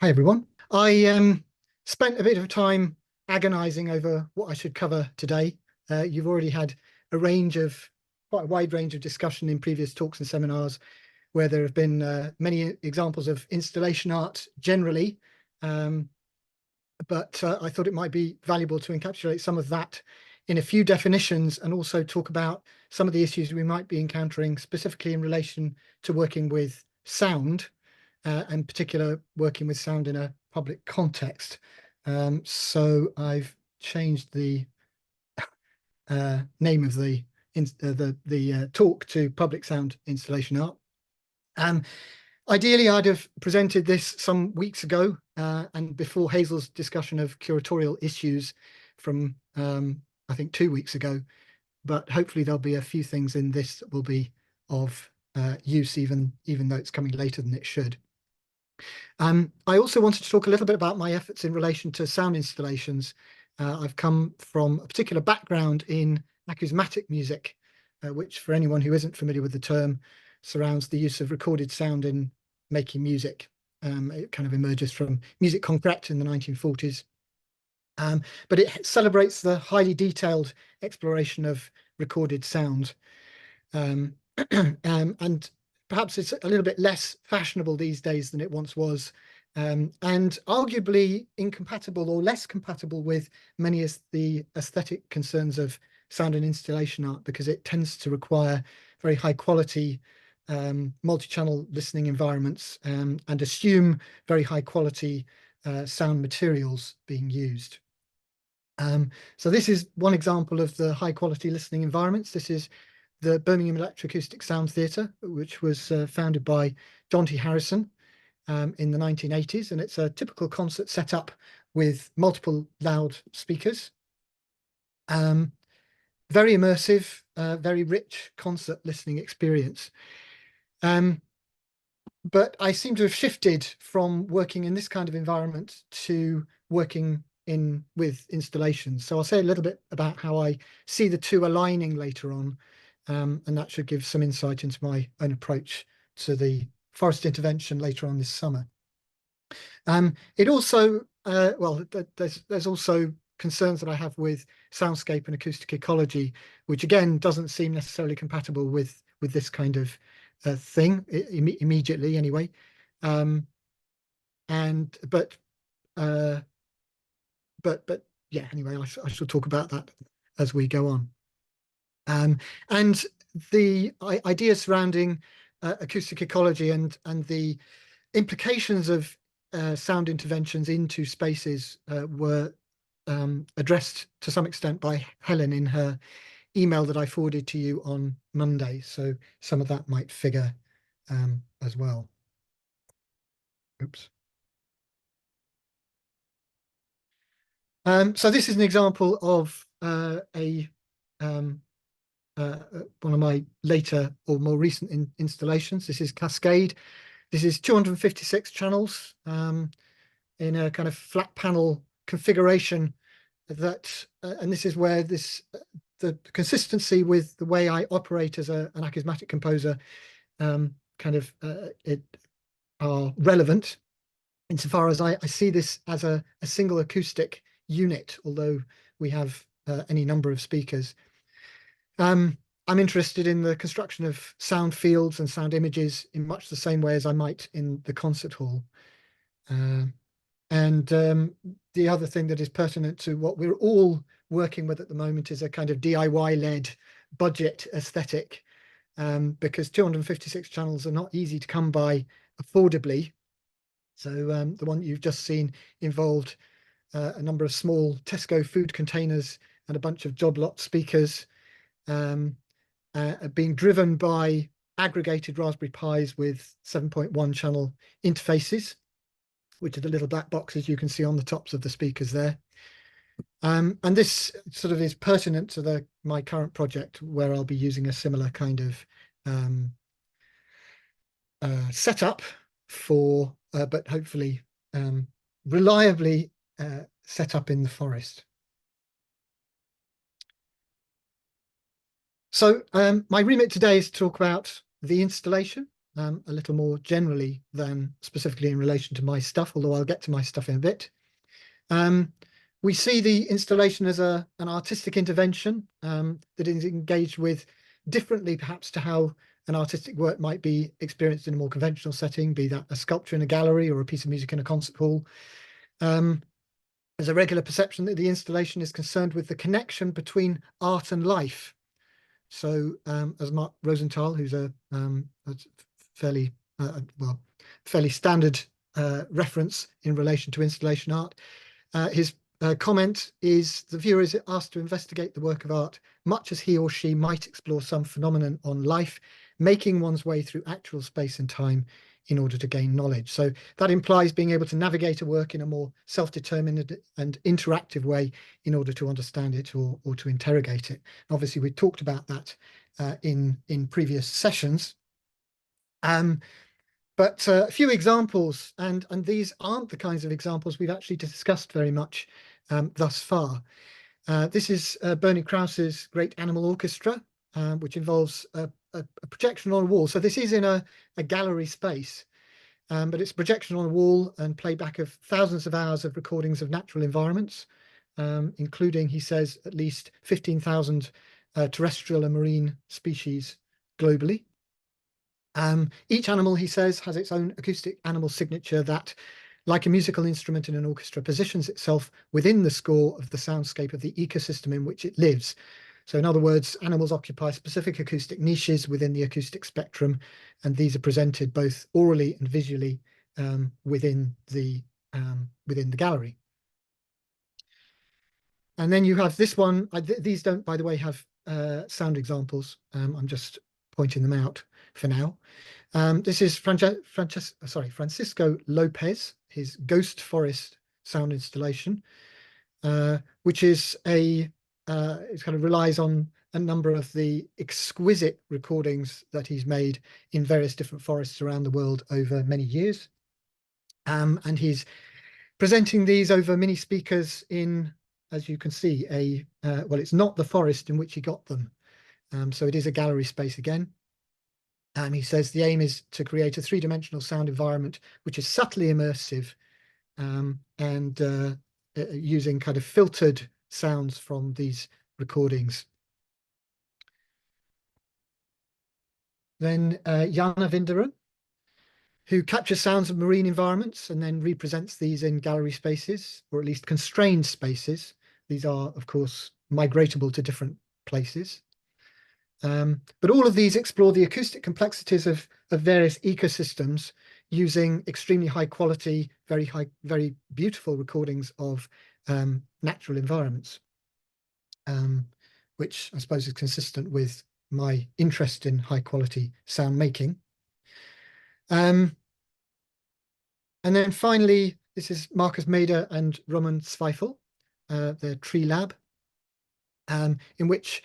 Hi everyone. I spent a bit of time agonizing over what I should cover today. You've already had quite a wide range of discussion in previous talks and seminars where there have been many examples of installation art generally, but I thought it might be valuable to encapsulate some of that in a few definitions and also talk about some of the issues we might be encountering specifically in relation to working with sound. In particular, working with sound in a public context. So I've changed the name of the talk to Public Sound Installation Art. Ideally, I'd have presented this some weeks ago and before Hazel's discussion of curatorial issues from, I think, 2 weeks ago. But hopefully there'll be a few things in this that will be of use, even though it's coming later than it should. I also wanted to talk a little bit about my efforts in relation to sound installations. I've come from a particular background in acousmatic music, which for anyone who isn't familiar with the term, surrounds the use of recorded sound in making music. It kind of emerges from musique concrète in the 1940s. But it celebrates the highly detailed exploration of recorded sound. And perhaps it's a little bit less fashionable these days than it once was, and arguably incompatible or less compatible with many of the aesthetic concerns of sound and installation art, because it tends to require very high quality multi-channel listening environments and assume very high quality sound materials being used. So this is one example of the high quality listening environments. This is the Birmingham Electroacoustic Sound Theatre, which was founded by John T. Harrison in the 1980s. And it's a typical concert setup with multiple loud speakers. Very immersive, very rich concert listening experience. But I seem to have shifted from working in this kind of environment to working with installations. So I'll say a little bit about how I see the two aligning later on. And that should give some insight into my own approach to the forest intervention later on this summer. It also, well, there's also concerns that I have with soundscape and acoustic ecology, which again doesn't seem necessarily compatible with this kind of thing immediately, anyway. But yeah, anyway, I shall talk about that as we go on. And the ideas surrounding acoustic ecology and the implications of sound interventions into spaces were addressed to some extent by Helen in her email that I forwarded to you on Monday. So some of that might figure as well. Oops. So this is an example of one of my later or more recent installations. This is Cascade. This is 256 channels in a kind of flat panel configuration that, and this is where the consistency with the way I operate as an acousmatic composer are relevant insofar as I see this as a single acoustic unit, although we have any number of speakers. I'm interested in the construction of sound fields and sound images in much the same way as I might in the concert hall. The other thing that is pertinent to what we're all working with at the moment is a kind of DIY-led budget aesthetic, because 256 channels are not easy to come by affordably. So the one you've just seen involved a number of small Tesco food containers and a bunch of job lot speakers being driven by aggregated Raspberry Pis with 7.1 channel interfaces, which are the little black boxes you can see on the tops of the speakers there. And this sort of is pertinent to my current project, where I'll be using a similar kind of setup for, but hopefully reliably set up in the forest. So my remit today is to talk about the installation, a little more generally than specifically in relation to my stuff, although I'll get to my stuff in a bit. We see the installation as an artistic intervention that is engaged with differently perhaps to how an artistic work might be experienced in a more conventional setting, be that a sculpture in a gallery or a piece of music in a concert hall. There's a regular perception that the installation is concerned with the connection between art and life. So as Mark Rosenthal, who's a fairly standard reference in relation to installation art, his comment is the viewer is asked to investigate the work of art much as he or she might explore some phenomenon on life, making one's way through actual space and time in order to gain knowledge. So that implies being able to navigate a work in a more self-determined and interactive way in order to understand it or to interrogate it. Obviously, we talked about that in previous sessions. But a few examples, and these aren't the kinds of examples we've actually discussed very much thus far. This is Bernie Krause's Great Animal Orchestra, which involves a projection on a wall. So this is in a gallery space, but it's projection on a wall and playback of thousands of hours of recordings of natural environments, including, he says, at least 15,000 terrestrial and marine species globally. Each animal, he says, has its own acoustic animal signature that, like a musical instrument in an orchestra, positions itself within the score of the soundscape of the ecosystem in which it lives. So in other words, animals occupy specific acoustic niches within the acoustic spectrum, and these are presented both orally and visually within the gallery. And then you have this one. These don't, by the way, have sound examples. I'm just pointing them out for now. This is Francisco López, his Ghost Forest sound installation, which is it kind of relies on a number of the exquisite recordings that he's made in various different forests around the world over many years. And he's presenting these over mini speakers in, as you can see, well, it's not the forest in which he got them. So it is a gallery space again. He says the aim is to create a three-dimensional sound environment which is subtly immersive and using kind of filtered sounds from these recordings. Then Jana Winderen, who captures sounds of marine environments and then represents these in gallery spaces, or at least constrained spaces. These are, of course, migratable to different places. But all of these explore the acoustic complexities of various ecosystems using extremely high quality, very beautiful recordings of natural environments, which I suppose is consistent with my interest in high quality sound making. And then finally, this is Marcus Maeder and Roman Zweifel, their tree lab, in which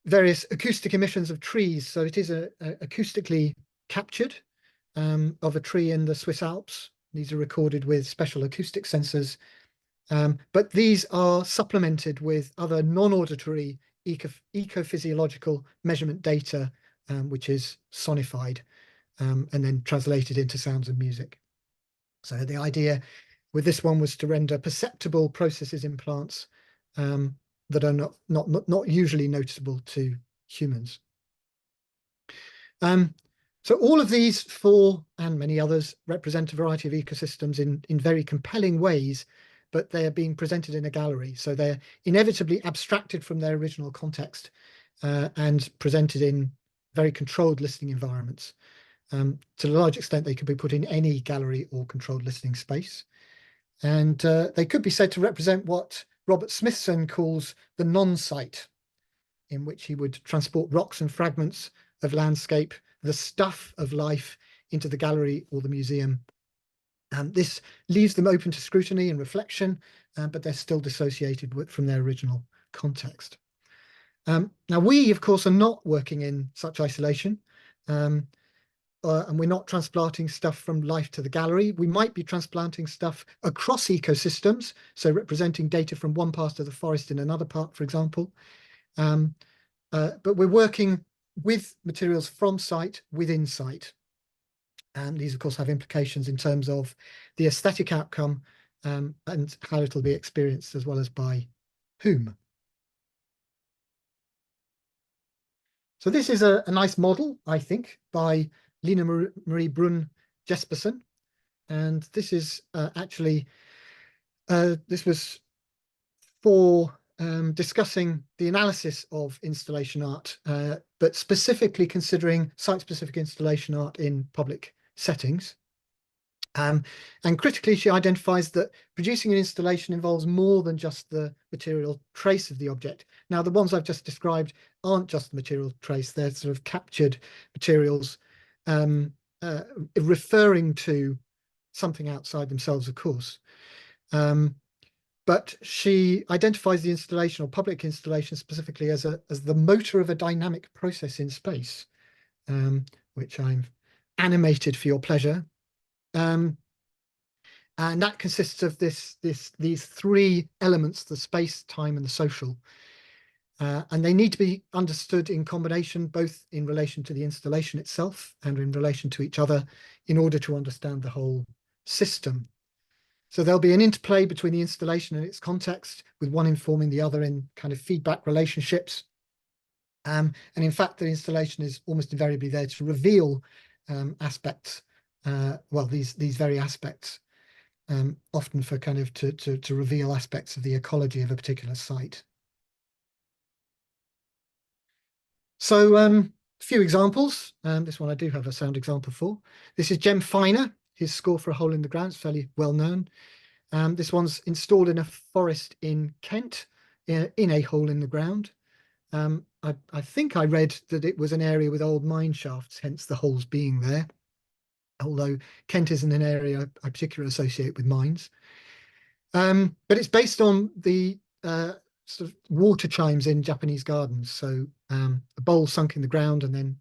various acoustic emissions of trees. So it is acoustically captured of a tree in the Swiss Alps. These are recorded with special acoustic sensors, but these are supplemented with other non-auditory ecophysiological measurement data, which is sonified and then translated into sounds and music. So the idea with this one was to render perceptible processes in plants that are not usually noticeable to humans. So all of these four and many others represent a variety of ecosystems in very compelling ways, but they are being presented in a gallery. So they're inevitably abstracted from their original context and presented in very controlled listening environments. To a large extent, they could be put in any gallery or controlled listening space. And they could be said to represent what Robert Smithson calls the non-site, in which he would transport rocks and fragments of landscape, the stuff of life, into the gallery or the museum. This leaves them open to scrutiny and reflection, but they're still dissociated from their original context. Now, we, of course, are not working in such isolation, and we're not transplanting stuff from life to the gallery. We might be transplanting stuff across ecosystems, so representing data from one part of the forest in another part, for example. But we're working with materials from site, within site. And these, of course, have implications in terms of the aesthetic outcome and how it'll be experienced, as well as by whom. So this is a nice model, I think, by Line Marie Bruun Jespersen. And this is actually, this was for discussing the analysis of installation art, but specifically considering site-specific installation art in public settings. And critically, she identifies that producing an installation involves more than just the material trace of the object. Now, the ones I've just described aren't just the material trace, they're sort of captured materials referring to something outside themselves, of course. But she identifies the installation, or public installation specifically, as the motor of a dynamic process in space, which I'm animated for your pleasure. And that consists of these three elements: the space, time, and the social. And they need to be understood in combination, both in relation to the installation itself and in relation to each other, in order to understand the whole system. So there'll be an interplay between the installation and its context, with one informing the other in kind of feedback relationships. And in fact, the installation is almost invariably there to reveal aspects, well, these very aspects, often for kind of to reveal aspects of the ecology of a particular site. So a few examples. This one I do have a sound example for. This is Jem Finer, his score for A Hole in the Ground. It's fairly well known. This one's installed in a forest in Kent, in a hole in the ground. I think I read that it was an area with old mine shafts, hence the holes being there. Although Kent isn't an area I particularly associate with mines. But it's based on the sort of water chimes in Japanese gardens. So a bowl sunk in the ground and then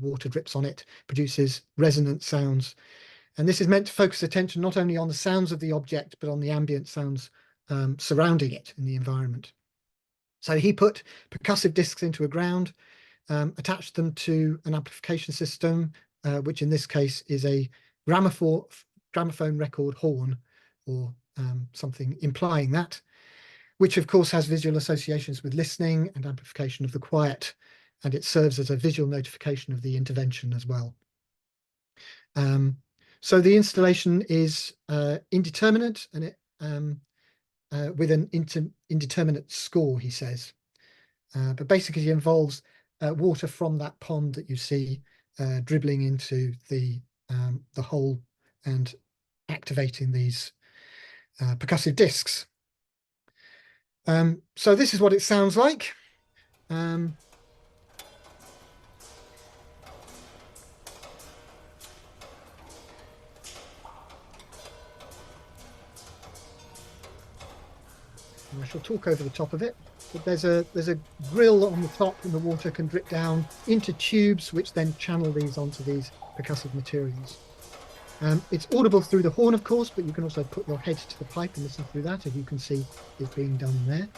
water drips on it, produces resonant sounds. And this is meant to focus attention not only on the sounds of the object, but on the ambient sounds surrounding it in the environment. So he put percussive discs into a ground, attached them to an amplification system, which in this case is a gramophone record horn, or something implying that, which of course has visual associations with listening and amplification of the quiet, and it serves as a visual notification of the intervention as well. So the installation is indeterminate, and it with an indeterminate score, he says. But basically it involves water from that pond that you see dribbling into the hole and activating these percussive discs. So this is what it sounds like. I shall talk over the top of it. But there's a grill on the top, and the water can drip down into tubes, which then channel these onto these percussive materials. It's audible through the horn, of course, but you can also put your head to the pipe and listen through that, as you can see is being done there.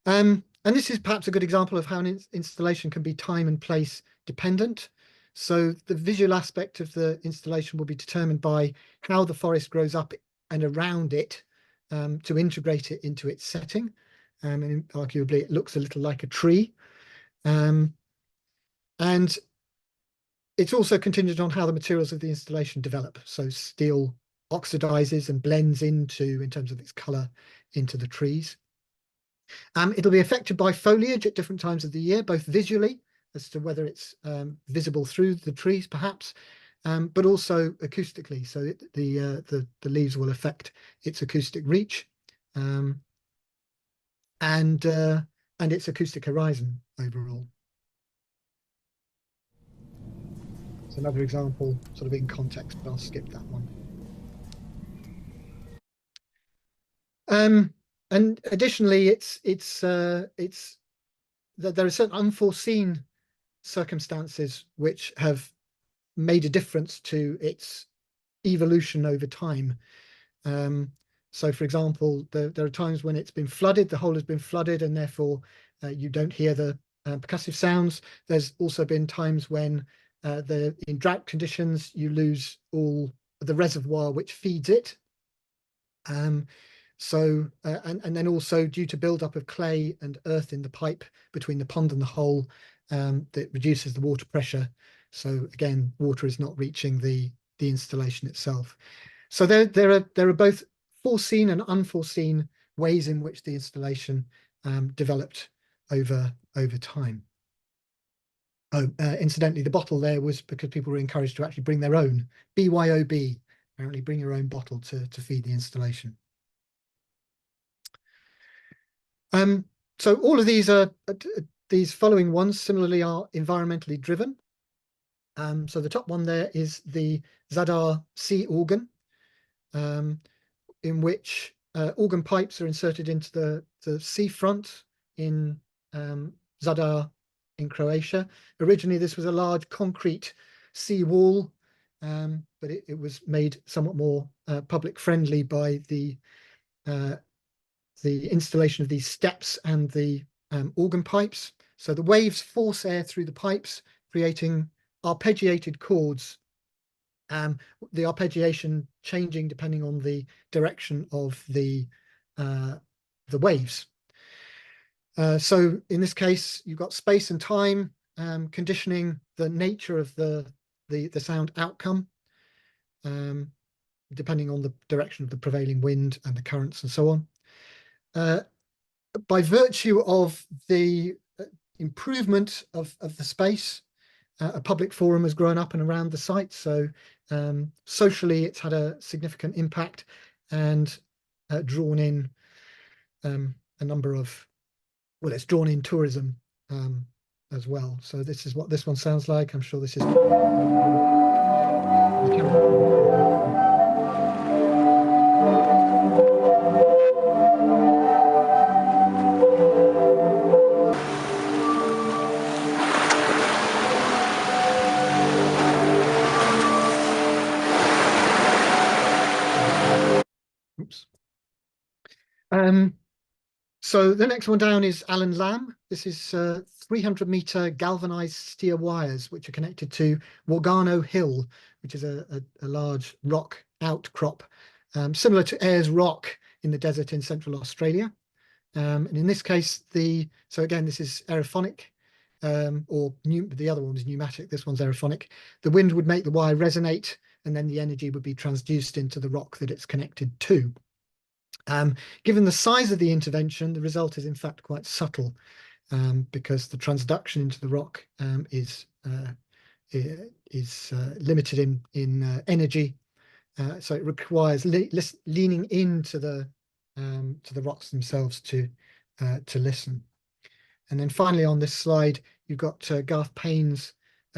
And this is perhaps a good example of how an installation can be time and place dependent. So the visual aspect of the installation will be determined by how the forest grows up and around it, to integrate it into its setting. And arguably it looks a little like a tree. And it's also contingent on how the materials of the installation develop. So steel oxidizes and blends into, in terms of its color, into the trees. It'll be affected by foliage at different times of the year, both visually, as to whether it's visible through the trees perhaps, but also acoustically. So the leaves will affect its acoustic reach, and its acoustic horizon overall. It's another example, sort of in context, but I'll skip that one. And additionally, it's that there are certain unforeseen circumstances which have made a difference to its evolution over time. So, for example, there are times when it's been flooded, the hole has been flooded, and therefore you don't hear the percussive sounds. There's also been times when In drought conditions, you lose all the reservoir which feeds it. And then also due to build-up of clay and earth in the pipe between the pond and the hole, that reduces the water pressure. So again, water is not reaching the installation itself. So there are both foreseen and unforeseen ways in which the installation developed over time. Oh, incidentally, the bottle there was because people were encouraged to actually bring their own, BYOB, apparently bring your own bottle to feed the installation. So all of these these following ones similarly are environmentally driven. So the top one there is the Zadar sea organ, in which organ pipes are inserted into the seafront in Zadar in Croatia. Originally, this was a large concrete sea wall, but it was made somewhat more public friendly by the installation of these steps and the organ pipes. So the waves force air through the pipes, creating arpeggiated chords. The arpeggiation changing depending on the direction of the waves. So in this case, you've got space and time conditioning the nature of the sound outcome, depending on the direction of the prevailing wind and the currents and so on. By virtue of the improvement of the space, a public forum has grown up and around the site. So socially, it's had a significant impact and drawn in a number of, well, it's drawn in tourism as well. So this is what this one sounds like. I'm sure this is. Oops. So the next one down is Allen Lamb. This is 300-meter galvanized steer wires, which are connected to Wargano Hill, which is a large rock outcrop, similar to Ayers Rock in the desert in central Australia. And in this case, so again, this is aerophonic, the other one is pneumatic, this one's aerophonic. The wind would make the wire resonate, and then the energy would be transduced into the rock that it's connected to. Given the size of the intervention, the result is in fact quite subtle, because the transduction into the rock is limited in energy, so it requires leaning into the rocks themselves to listen. And then finally on this slide, you've got Garth Paine's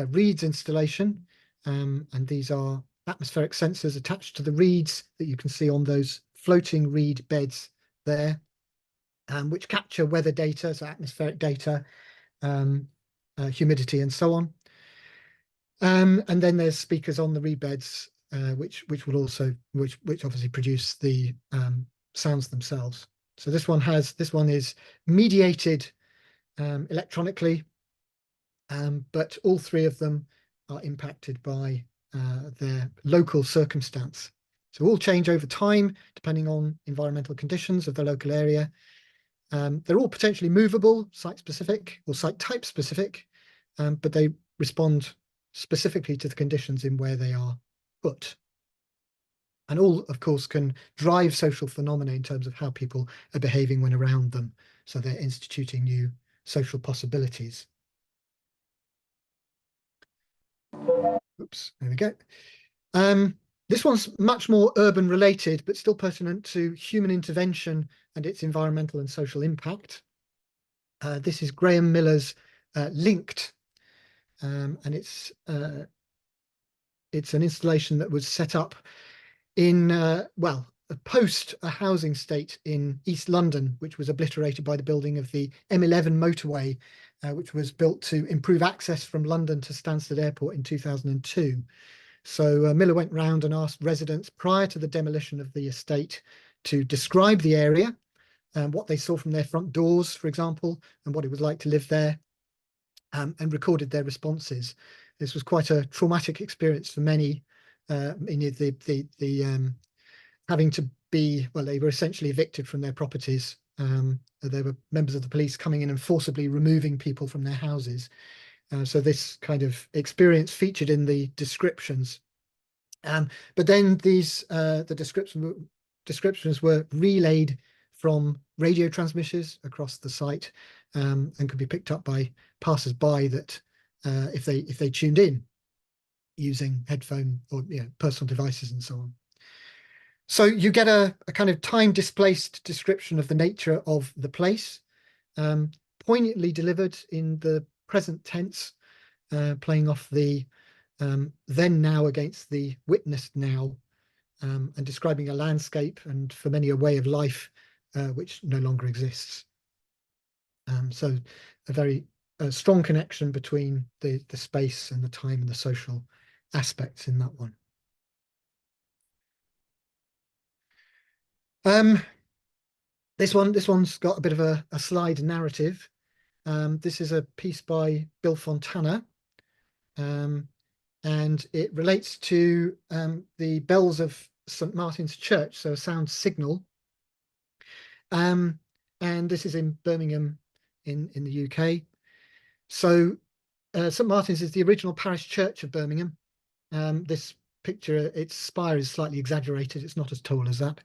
reeds installation, and these are atmospheric sensors attached to the reeds that you can see on those floating reed beds there, which capture weather data, so atmospheric data, humidity and so on. And then there's speakers on the reed beds, which obviously produce the sounds themselves. So this one is mediated electronically, but all three of them are impacted by their local circumstance. So all change over time, depending on environmental conditions of the local area. They're all potentially movable, site-specific or site type-specific, but they respond specifically to the conditions in where they are put. And all, of course, can drive social phenomena in terms of how people are behaving when around them. So they're instituting new social possibilities. Oops, there we go. This one's much more urban related, but still pertinent to human intervention and its environmental and social impact. This is Graeme Miller's Linked, and it's an installation that was set up in, post a housing state in East London, which was obliterated by the building of the M11 motorway, which was built to improve access from London to Stansted Airport in 2002. So Miller went round and asked residents prior to the demolition of the estate to describe the area and what they saw from their front doors, for example, and what it was like to live there. and recorded their responses. This was quite a traumatic experience for many. Having to be, well, they were essentially evicted from their properties. There were members of the police coming in and forcibly removing people from their houses. So this kind of experience featured in the descriptions. But then the descriptions were relayed from radio transmitters across the site, and could be picked up by passers-by that if they tuned in using headphone or personal devices and so on. So you get a kind of time-displaced description of the nature of the place, poignantly delivered in the present tense, playing off the then now against the witnessed now, and describing a landscape and for many a way of life which no longer exists. So a very strong connection between the space and the time and the social aspects in that one. This one's got a bit of a slide narrative. This is a piece by Bill Fontana, and it relates to the bells of St. Martin's Church, so a sound signal. And this is in Birmingham in the UK. So St. Martin's is the original parish church of Birmingham. This picture, its spire is slightly exaggerated. It's not as tall as that,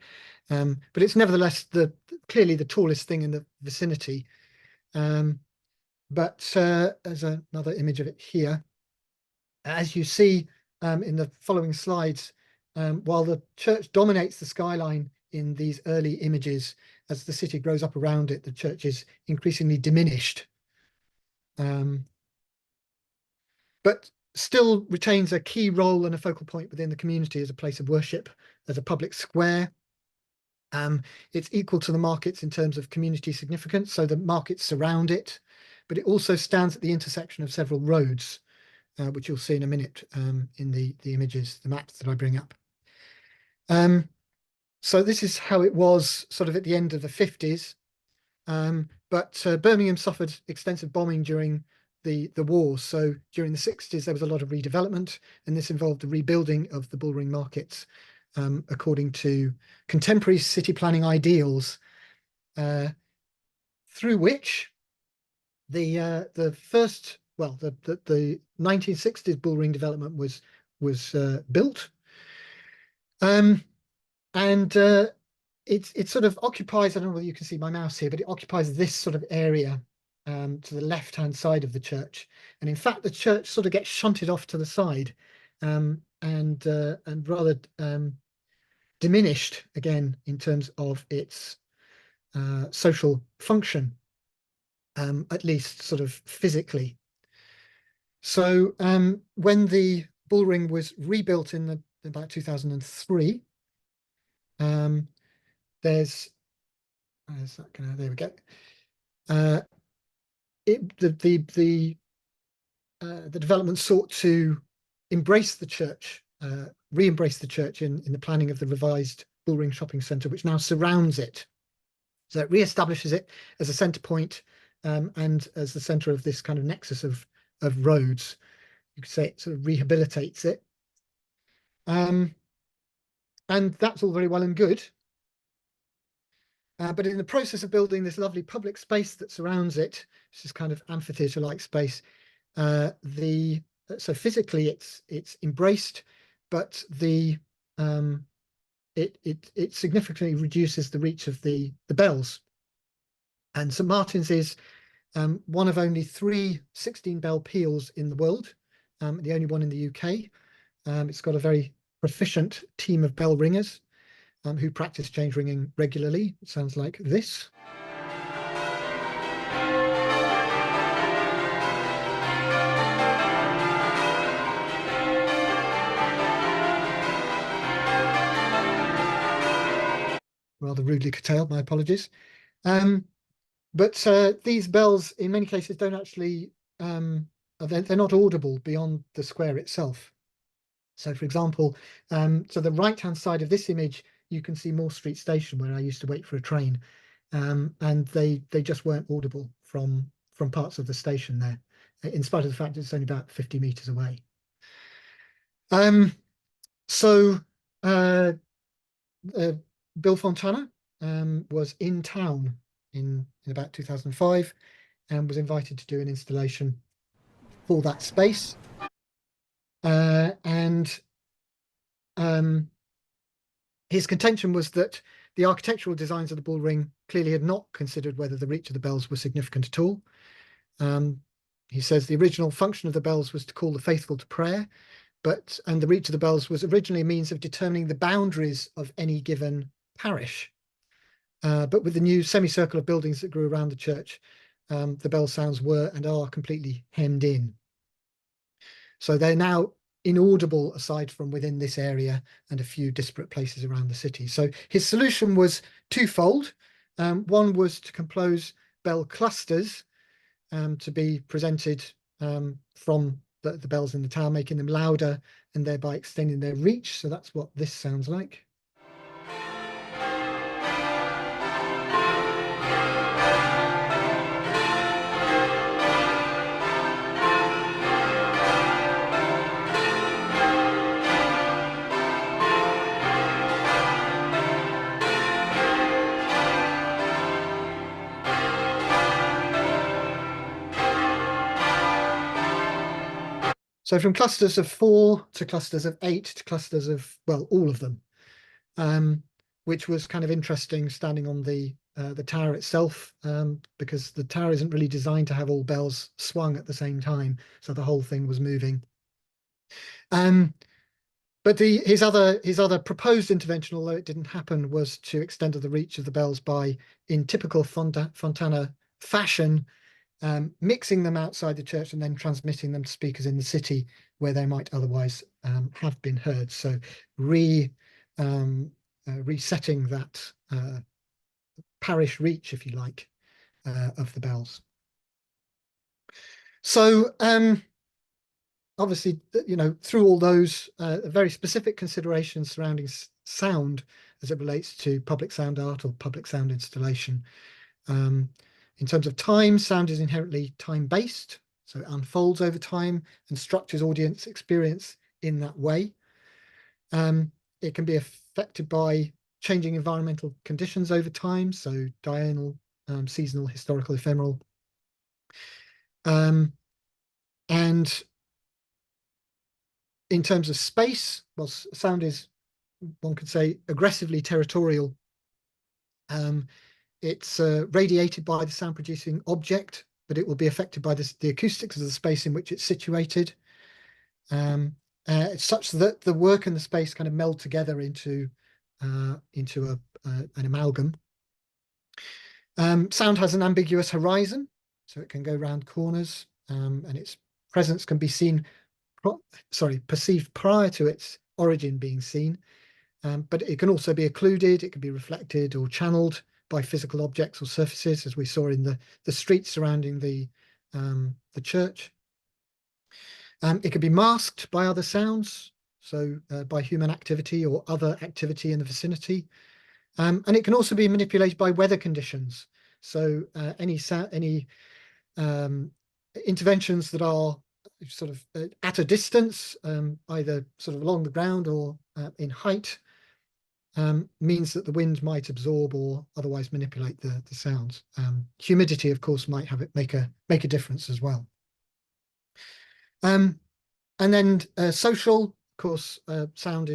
but it's nevertheless clearly the tallest thing in the vicinity. But there's another image of it here. As you see in the following slides, while the church dominates the skyline in these early images, as the city grows up around it, the church is increasingly diminished, but still retains a key role and a focal point within the community as a place of worship, as a public square. It's equal to the markets in terms of community significance, so the markets surround it, but it also stands at the intersection of several roads, which you'll see in a minute in the images, the maps that I bring up. So this is how it was sort of at the end of the 50s, but Birmingham suffered extensive bombing during the war. So during the 60s, there was a lot of redevelopment, and this involved the rebuilding of the Bullring markets according to contemporary city planning ideals, through which the 1960s Bullring development was built, and it sort of occupies, I don't know whether you can see my mouse here, but it occupies this sort of area to the left-hand side of the church. And in fact, the church sort of gets shunted off to the side, and rather diminished again in terms of its social function, at least sort of physically. So when the Bullring was rebuilt in about 2003, there we go. The development sought to embrace the church, re-embrace the church in the planning of the revised Bullring shopping centre, which now surrounds it. So it re-establishes it as a centre point, and as the centre of this kind of nexus of roads. You could say it sort of rehabilitates it. And that's all very well and good. But in the process of building this lovely public space that surrounds it, this is kind of amphitheatre-like space, so physically it's embraced, but it significantly reduces the reach of the bells. And St. Martin's is one of only 3 16-bell peals in the world, the only one in the UK. It's got a very proficient team of bell ringers who practice change ringing regularly. It sounds like this. Rather rudely curtailed, my apologies. But these bells, in many cases, don't actually, they're not audible beyond the square itself. So, for example, to the right-hand side of this image, you can see Moore Street Station, where I used to wait for a train, and they just weren't audible from parts of the station there. in spite of the fact it's only about 50 meters away. So Bill Fontana was in town in about 2005 and was invited to do an installation for that space. And his contention was that the architectural designs of the bull ring clearly had not considered whether the reach of the bells was significant at all. He says the original function of the bells was to call the faithful to prayer, and the reach of the bells was originally a means of determining the boundaries of any given parish. But with the new semicircle of buildings that grew around the church, the bell sounds were and are completely hemmed in. So they're now inaudible aside from within this area and a few disparate places around the city. So his solution was twofold. One was to compose bell clusters to be presented from the bells in the tower, making them louder and thereby extending their reach. So that's what this sounds like. So from clusters of 4 to clusters of 8 to clusters of, well, all of them, which was kind of interesting standing on the tower itself, because the tower isn't really designed to have all bells swung at the same time. So the whole thing was moving. But his other proposed intervention, although it didn't happen, was to extend the reach of the bells by, in typical Fontana fashion, mixing them outside the church and then transmitting them to speakers in the city where they might otherwise have been heard. So resetting that parish reach, if you like, of the bells. So obviously, through all those very specific considerations surrounding sound as it relates to public sound art or public sound installation, in terms of time, sound is inherently time-based, so it unfolds over time and structures audience experience in that way. It can be affected by changing environmental conditions over time, so diurnal, seasonal, historical, ephemeral. And in terms of space, well, sound is, one could say, aggressively territorial. It's radiated by the sound producing object, but it will be affected by the acoustics of the space in which it's situated. It's such that the work and the space kind of meld together into an amalgam. Sound has an ambiguous horizon, so it can go around corners, and its presence can be perceived prior to its origin being seen. But it can also be occluded, it can be reflected or channeled by physical objects or surfaces, as we saw in the streets surrounding the church. It can be masked by other sounds, so by human activity or other activity in the vicinity. And it can also be manipulated by weather conditions. So any interventions that are sort of at a distance, either sort of along the ground or in height, means that the wind might absorb or otherwise manipulate the sounds. Humidity, of course, might make a difference as well. And then social, of course, sound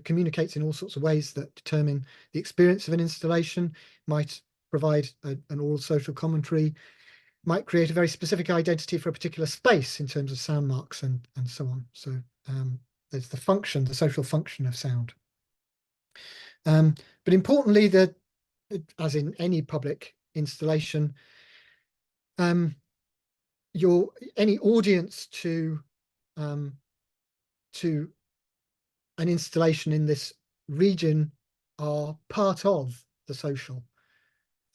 communicates in all sorts of ways that determine the experience of an installation, might provide an oral social commentary, might create a very specific identity for a particular space in terms of sound marks and so on. So there's the social function of sound. But importantly, as in any public installation, any audience to an installation in this region are part of the social.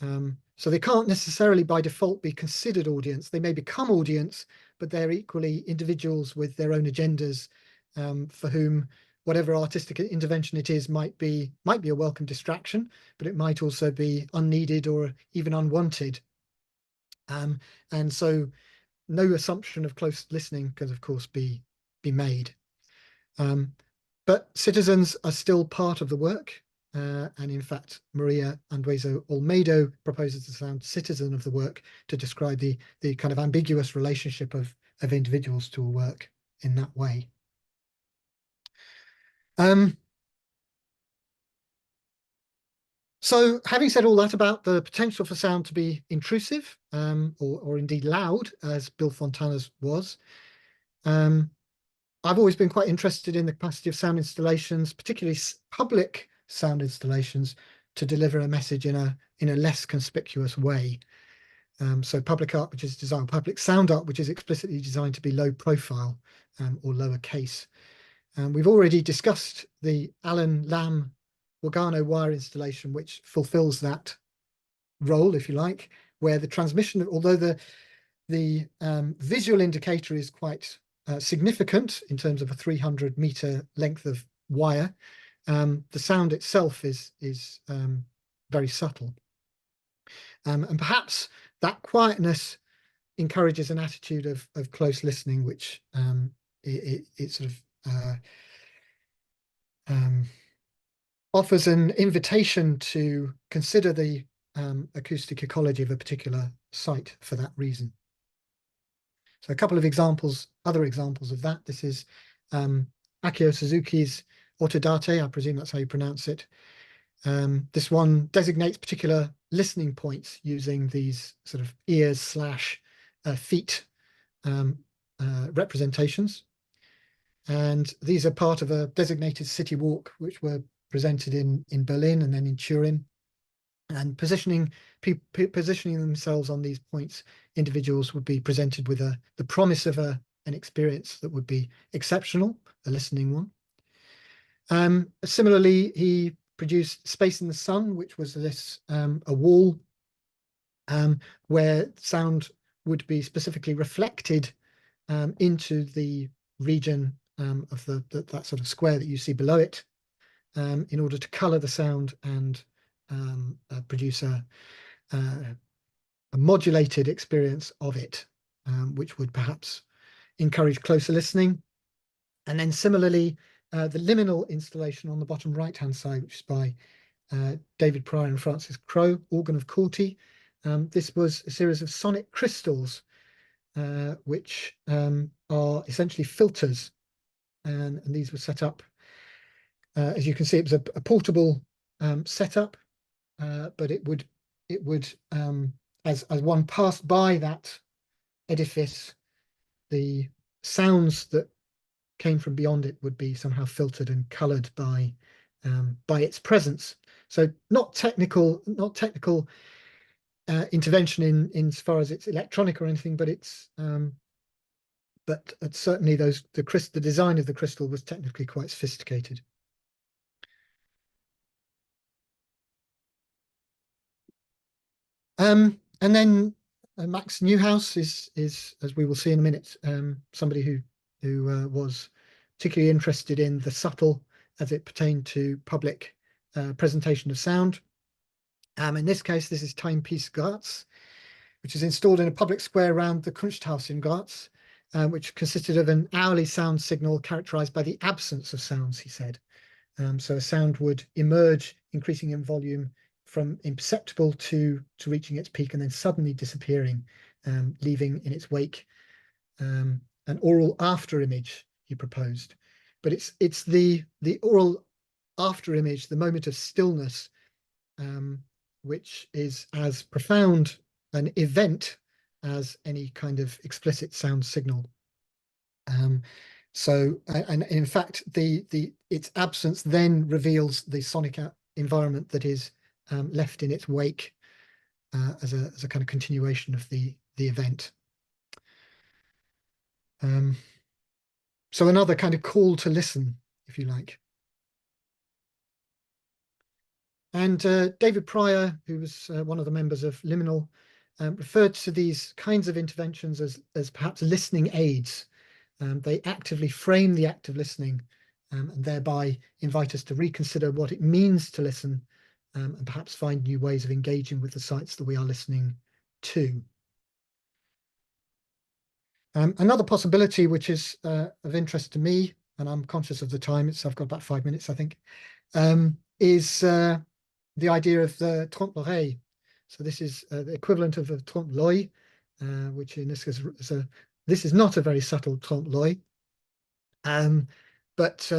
So they can't necessarily by default be considered audience. They may become audience, but they're equally individuals with their own agendas, for whom whatever artistic intervention it is might be a welcome distraction, but it might also be unneeded or even unwanted. And so no assumption of close listening can, of course, be made. But citizens are still part of the work. And in fact, Maria Anduezo Olmedo proposes the sound citizen of the work to describe the kind of ambiguous relationship of individuals to a work in that way. So having said all that about the potential for sound to be intrusive, or indeed loud, as Bill Fontana's was, I've always been quite interested in the capacity of sound installations, particularly public sound installations, to deliver a message in a less conspicuous way. So public art, which is designed, public sound art, which is explicitly designed to be low profile or lowercase. We've already discussed the Alan Lamb Organo wire installation, which fulfills that role, if you like, where the transmission, although the visual indicator is quite significant in terms of a 300-meter length of wire, the sound itself is very subtle. And perhaps that quietness encourages an attitude of close listening, which it sort of offers an invitation to consider the acoustic ecology of a particular site for that reason. So a couple of examples, other examples of that. This is Akio Suzuki's Autodate, I presume that's how you pronounce it. This one designates particular listening points using these sort of ears / feet representations. And these are part of a designated city walk, which were presented in Berlin and then in Turin. And positioning themselves on these points, individuals would be presented with the promise of an experience that would be exceptional, a listening one. Similarly, he produced Space in the Sun, which was this a wall where sound would be specifically reflected into the region of that sort of square that you see below it, in order to color the sound and produce a modulated experience of it, which would perhaps encourage closer listening. And then similarly, the liminal installation on the bottom right-hand side, which is by David Prior and Frances Crowe, Organ of Corti. This was a series of sonic crystals, which are essentially filters, and these were set up. As you can see, it was a portable setup, but it would as one passed by that edifice, the sounds that came from beyond it would be somehow filtered and coloured by its presence. So not technical intervention in as far as it's electronic or anything, but it's certainly the design of the crystal was technically quite sophisticated. And then Max Neuhaus is, as we will see in a minute, somebody who was particularly interested in the subtle as it pertained to public presentation of sound. In this case, this is Timepiece Graz, which is installed in a public square around the Kunsthaus in Graz, which consisted of an hourly sound signal characterized by the absence of sounds, he said. So a sound would emerge, increasing in volume from imperceptible to reaching its peak and then suddenly disappearing, leaving in its wake an oral after image, he proposed. But it's the oral after image, the moment of stillness, which is as profound an event as any kind of explicit sound signal. So, and in fact, its absence then reveals the sonic environment that is left in its wake as a kind of continuation of the event. So another kind of call to listen, if you like. And David Prior, who was one of the members of Liminal, referred to these kinds of interventions as perhaps listening aids. They actively frame the act of listening and thereby invite us to reconsider what it means to listen, and perhaps find new ways of engaging with the sites that we are listening to. Another possibility, which is of interest to me, and I'm conscious of the time, I've got about 5 minutes, I think, is the idea of the trompe-l'oreille. So this is the equivalent of a trompe-l'oeil, which in this case this is not a very subtle trompe-l'oeil, but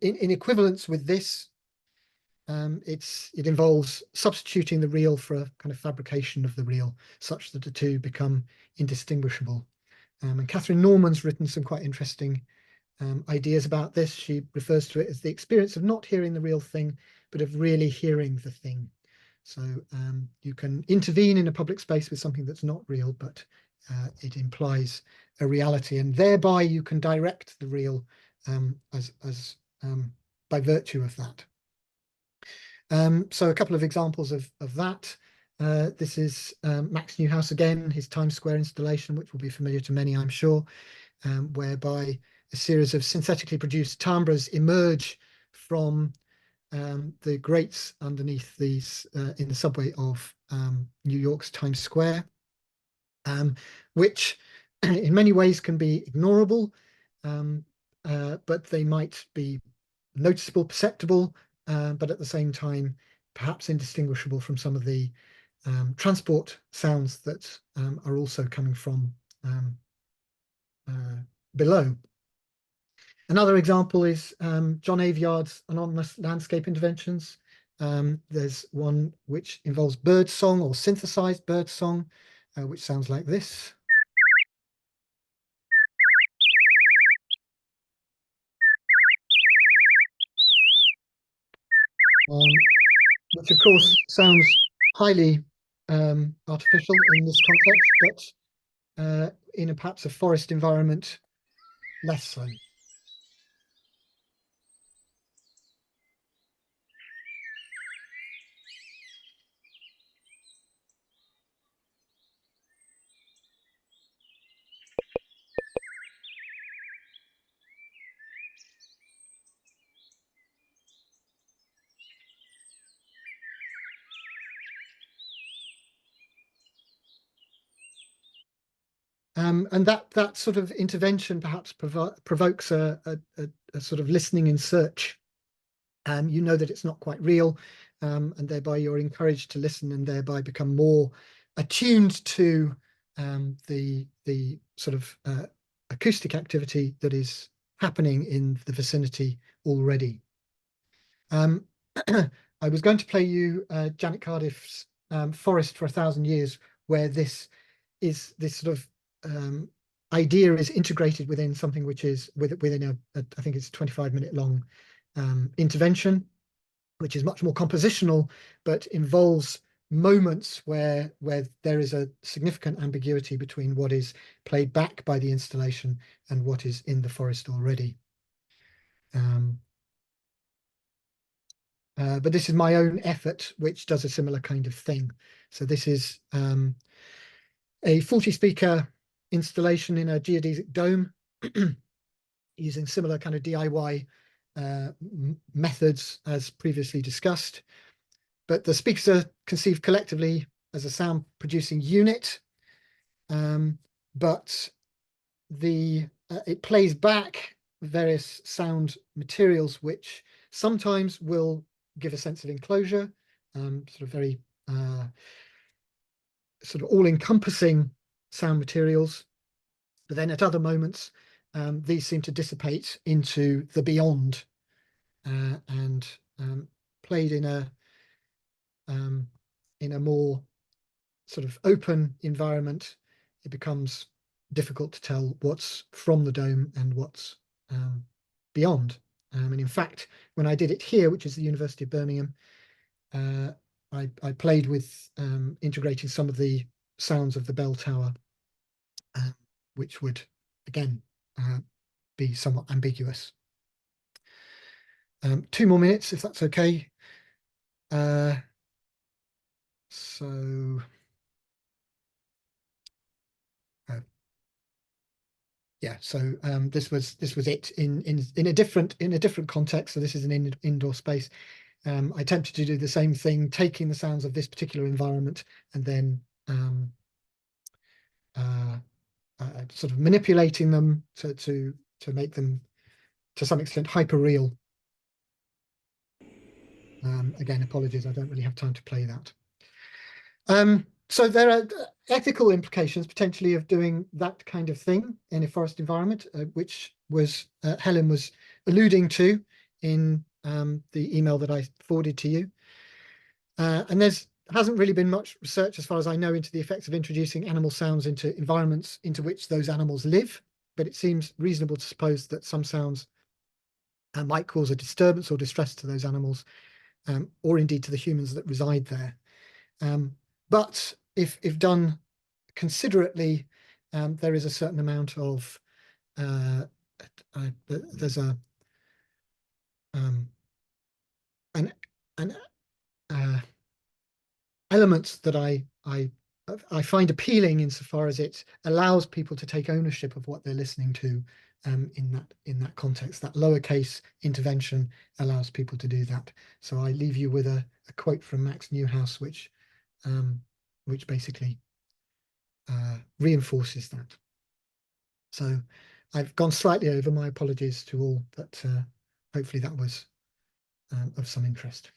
in equivalence with this, it involves substituting the real for a kind of fabrication of the real, such that the two become indistinguishable. And Catherine Norman's written some quite interesting ideas about this. She refers to it as the experience of not hearing the real thing, but of really hearing the thing. So you can intervene in a public space with something that's not real, but it implies a reality, and thereby you can direct the real by virtue of that. So a couple of examples of that. This is Max Neuhaus again, his Times Square installation, which will be familiar to many, I'm sure, whereby a series of synthetically produced timbres emerge from the grates underneath these in the subway of New York's Times Square, which in many ways can be ignorable, but they might be noticeable, perceptible, but at the same time perhaps indistinguishable from some of the transport sounds that are also coming from below. Another example is Jon Aveyard's anonymous landscape interventions. There's one which involves bird song or synthesized bird song, which sounds like this. Which of course sounds highly artificial in this context, but in perhaps a forest environment, less so. And that sort of intervention perhaps provokes a sort of listening in search. You know that it's not quite real, and thereby you're encouraged to listen and thereby become more attuned to the sort of acoustic activity that is happening in the vicinity already. I was going to play you Janet Cardiff's Forest for 1,000 Years, where this sort of idea is integrated within something which is within a I think it's 25-minute long intervention, which is much more compositional, but involves moments where there is a significant ambiguity between what is played back by the installation and what is in the forest already. But this is my own effort, which does a similar kind of thing. So this is a 40-speaker installation in a geodesic dome using similar kind of DIY methods as previously discussed. But the speakers are conceived collectively as a sound producing unit, but it plays back various sound materials which sometimes will give a sense of enclosure, sort of very sort of all-encompassing sound materials. But then at other moments, these seem to dissipate into the beyond, and played in a more sort of open environment, it becomes difficult to tell what's from the dome and what's beyond. And in fact, when I did it here, which is the University of Birmingham, I played with integrating some of the sounds of the bell tower, which would again be somewhat ambiguous. 2 more minutes, if that's okay. Yeah, so this was it in a different context. So this is an indoor space. I attempted to do the same thing, taking the sounds of this particular environment and then sort of manipulating them to make them to some extent hyper-real. Again, apologies, I don't really have time to play that. So there are ethical implications potentially of doing that kind of thing in a forest environment, which was Helen was alluding to in the email that I forwarded to you. And hasn't really been much research, as far as I know, into the effects of introducing animal sounds into environments into which those animals live, but it seems reasonable to suppose that some sounds might cause a disturbance or distress to those animals, or indeed to the humans that reside there. But if done considerately, there is a certain amount of there's an elements that I find appealing insofar as it allows people to take ownership of what they're listening to in that context. That lowercase intervention allows people to do that. So I leave you with a quote from Max Neuhaus, which basically reinforces that. So I've gone slightly over. My apologies to all, but hopefully that was of some interest.